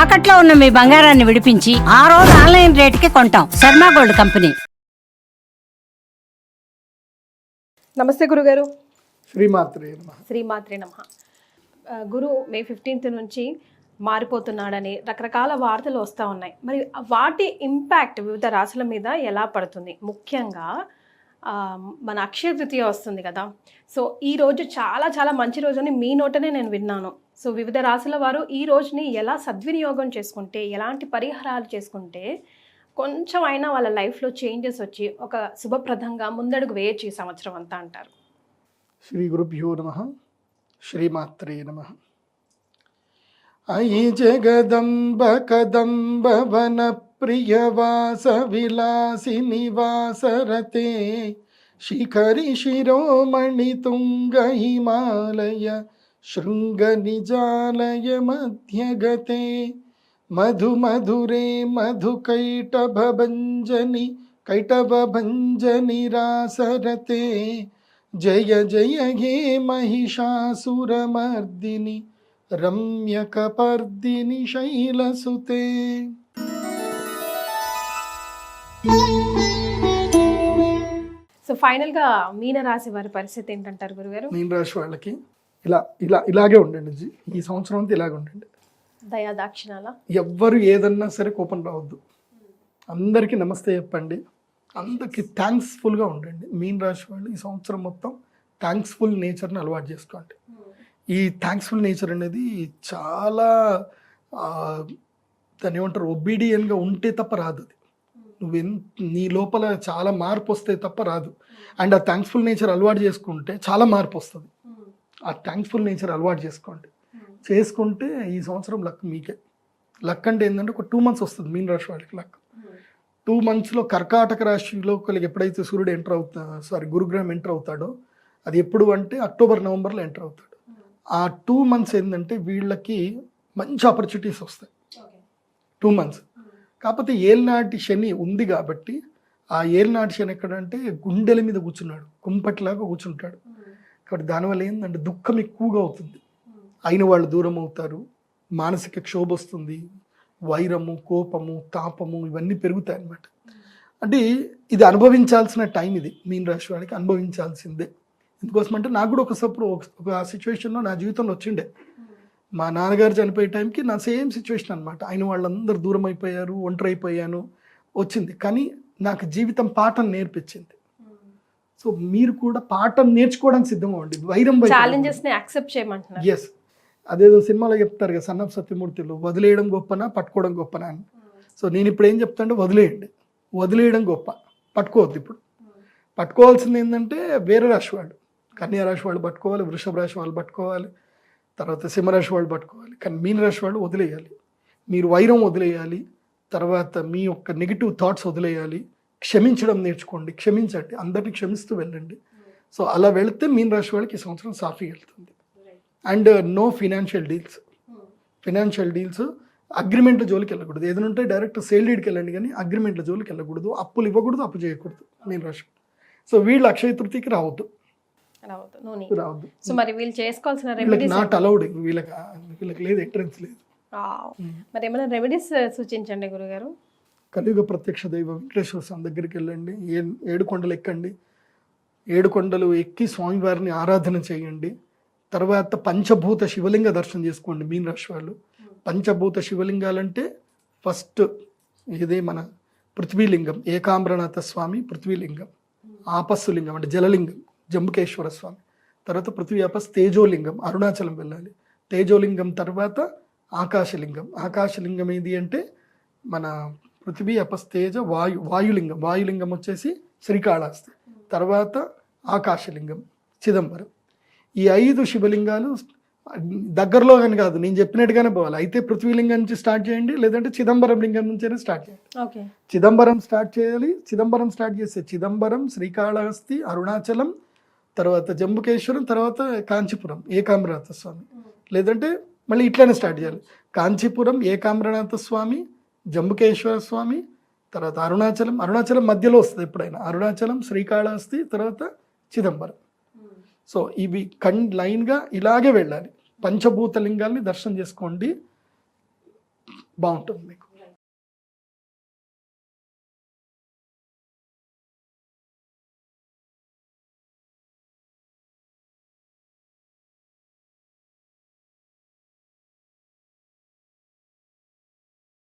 తాకట్లో ఉన్న మీ బంగారాన్ని విడిపించి ఆ రోజు ఆన్లైన్ రేటుకి కొంటాం. Sharma gold company. నమస్తే గురుగారు. శ్రీమాత్రే నమః. గురు మే 15th నుంచి మారిపోతున్నాడని రకరకాల వార్తలు వస్తూ ఉన్నాయి. మరి వాటి ఇంపాక్ట్ వివిధ రాశుల మీద ఎలా పడుతుంది? ముఖ్యంగా మన అక్షయ తృతీయ వస్తుంది కదా. సో ఈ రోజు చాలా చాలా మంచి రోజు అని మీ నోటనే నేను విన్నాను. సో వివిధ రాశుల వారు ఈ రోజుని ఎలా సద్వినియోగం చేసుకుంటే, ఎలాంటి పరిహారాలు చేసుకుంటే కొంచెం అయినా వాళ్ళ లైఫ్లో చేంజెస్ వచ్చి ఒక శుభప్రదంగా ముందడుగు వేయచ్చు ఈ సంవత్సరం అంతా అంటారు? శ్రీ గురుభ్యో నమః. శ్రీమాత్రే నమః. అయి జగదంబ కదంబ వన ప్రియవాస విలాసి నివాసరతే శిఖరి శిరోమణి తుంగ హిమాలయ శృంగ నిజాలయ మధ్యగతే మధు మధురే మధు కైటభంజని రాసరతే జయ జయ హే మహిషాసురమర్దిని రమ్యకపర్దిని శైలసుతే. సో ఫైనల్గా మీనరాశి వారి పరిస్థితి ఏంటంటారు గురుగారు? మీనరాశి వాళ్ళకి ఇలాగే ఉండండి. ఈ సంవత్సరం అంతా ఇలాగే ఉండండి. దయా దాక్షిణాల ఎవ్వరు ఏదన్నా సరే కోపం రావద్దు. అందరికీ నమస్తే చెప్పండి. అందరికీ థ్యాంక్స్ఫుల్గా ఉండండి. మీనరాశి వాళ్ళు ఈ సంవత్సరం మొత్తం థ్యాంక్స్ఫుల్ నేచర్ని అలవాటు చేసుకోండి. ఈ థ్యాంక్స్ఫుల్ నేచర్ అనేది చాలా దాన్ని ఏమంటారు, ఒబీడియన్గా ఉంటే తప్ప రాదు. అది నీ లోపల చాలా మార్పు వస్తే తప్ప రాదు. అండ్ ఆ థ్యాంక్స్ఫుల్ నేచర్ అలవాటు చేసుకుంటే చాలా మార్పు వస్తుంది. ఆ థ్యాంక్స్ఫుల్ నేచర్ అలవాటు చేసుకుంటే ఈ సంవత్సరం లక్ మీకే. లక్ అంటే ఏంటంటే ఒక 2 months వస్తుంది మీన రాశి వాళ్ళకి లక్. 2 monthsలో కర్కాటక రాశిలో ఎప్పుడైతే సూర్యుడు గురుగ్రహం ఎంటర్ అవుతాడో అది ఎప్పుడు అంటే అక్టోబర్ నవంబర్లో ఎంటర్ అవుతాడు. ఆ 2 months ఏంటంటే వీళ్ళకి మంచి ఆపర్చునిటీస్ వస్తాయి. 2 months కాకపోతే ఏలినాటి శని ఉంది కాబట్టి ఆ ఏలినాటి శని ఎక్కడంటే గుండెల మీద కూర్చున్నాడు, కుంపటిలాగా కూర్చుంటాడు. కాబట్టి దానివల్ల ఏంటంటే దుఃఖం ఎక్కువగా అవుతుంది. అయిన వాళ్ళు దూరం అవుతారు, మానసిక క్షోభ వస్తుంది, వైరము, కోపము, తాపము ఇవన్నీ పెరుగుతాయి అన్నమాట. అంటే ఇది అనుభవించాల్సిన టైం. ఇది మీన రాశి వాడికి అనుభవించాల్సిందే. ఎందుకోసం అంటే నాకు కూడా ఒక సిచ్యువేషన్లో నా జీవితంలో వచ్చిండే. మా నాన్నగారు చనిపోయే టైంకి నా సేమ్ సిచ్యువేషన్ అనమాట. అయిన వాళ్ళందరూ దూరం అయిపోయారు, ఒంటరి అయిపోయాను వచ్చింది. కానీ నాకు జీవితం పాఠం నేర్పించింది. సో మీరు కూడా పాఠం నేర్చుకోవడానికి సిద్ధంగా ఉండి వైరం యాక్సెప్ట్ చేయమంటున్నారు. ఎస్, అదేదో సినిమాలో చెప్తారు కదా, సన్ ఆఫ్ సత్యమూర్తిలో, వదిలేయడం గొప్పనా పట్టుకోవడం గొప్పనా అని. సో నేను ఇప్పుడు ఏం చెప్తానంటే వదిలేయడం గొప్ప, పట్టుకోవద్దు. ఇప్పుడు పట్టుకోవాల్సింది ఏంటంటే వేరే రాశి వాళ్ళు, కన్యా రాశి వాళ్ళు పట్టుకోవాలి, వృషభ రాశి వాళ్ళు పట్టుకోవాలి, తర్వాత సింహరాశి వాళ్ళు పట్టుకోవాలి. కానీ మీన రాశి వాళ్ళు వదిలేయాలి. మీరు వైరం వదిలేయాలి, తర్వాత మీ యొక్క నెగిటివ్ థాట్స్ వదిలేయాలి, క్షమించడం నేర్చుకోండి, క్షమించండి, అందరినీ క్షమిస్తూ వెళ్ళండి. సో అలా వెళితే మీన రాశి వాళ్ళకి ఈ సంవత్సరం సాఫీగా వెళ్తుంది. అండ్ నో ఫినాన్షియల్ డీల్స్ అగ్రిమెంట్ల జోలికి వెళ్ళకూడదు. ఏదైనా ఉంటే డైరెక్ట్ సేల్ డీడ్కి వెళ్ళండి, కానీ అగ్రిమెంట్ల జోలికి వెళ్ళకూడదు, అప్పులు ఇవ్వకూడదు, అప్పు చేయకూడదు మీన రాశి. సో వీళ్ళు అక్షయ తృతీయకి రావద్దు. సో మరి వీళ్ళు చేసుకోవాల్సిన రెమెడీస్ నాట్ అలౌడ్. వీళ్ళకి లేదు, ఎంట్రెన్స్ లేదు. మరి ఏమైనా రెమెడీస్ సూచించండి గురుగారు. కలియుగ ప్రత్యక్ష దైవం వెంకటేశ్వర స్వామి దగ్గరికి వెళ్ళండి, 7 కొండలు ఎక్కండి, 7 కొండలు ఎక్కి స్వామివారిని ఆరాధన చేయండి. తర్వాత పంచభూత శివలింగ దర్శనం చేసుకోండి మీన రాశి వాళ్ళు. పంచభూత శివలింగాలంటే ఫస్ట్ ఇదే మన పృథ్వీలింగం, ఏకాంబరనాథ స్వామి పృథ్వీలింగం, ఆపస్సులింగం అంటే జలలింగం జంబుకేశ్వర స్వామి, తర్వాత పృథ్వీ ఆపస్ తేజోలింగం అరుణాచలం వెళ్ళాలి, తేజోలింగం తర్వాత ఆకాశలింగం ఏది అంటే మన పృథ్వీ అపస్ తేజ వాయులింగం వచ్చేసి శ్రీకాళహస్తి, తర్వాత ఆకాశలింగం చిదంబరం. ఈ 5 శివలింగాలు దగ్గరలో కానీ కాదు, నేను చెప్పినట్టుగానే పోవాలి. అయితే పృథ్వీలింగం నుంచి స్టార్ట్ చేయండి, లేదంటే చిదంబరం లింగం నుంచైనా స్టార్ట్ చేయండి. చిదంబరం స్టార్ట్ చేయాలి. చిదంబరం స్టార్ట్ చేస్తే చిదంబరం, శ్రీకాళహస్తి, అరుణాచలం, తర్వాత జంబుకేశ్వరం, తర్వాత కాంచీపురం ఏకాంబరనాథ స్వామి, లేదంటే మళ్ళీ ఇట్లానే స్టార్ట్ చేయాలి. కాంచీపురం, ఏకాంబరనాథ స్వామి, జంబుకేశ్వర స్వామి, తర్వాత అరుణాచలం మధ్యలో వస్తుంది ఎప్పుడైనా, అరుణాచలం, శ్రీకాళహస్తి, తర్వాత చిదంబరం. సో ఇవి లైన్గా ఇలాగే వెళ్ళాలి. పంచభూత లింగాల్ని దర్శనం చేసుకోండి. బాగుంటుంది మీకు.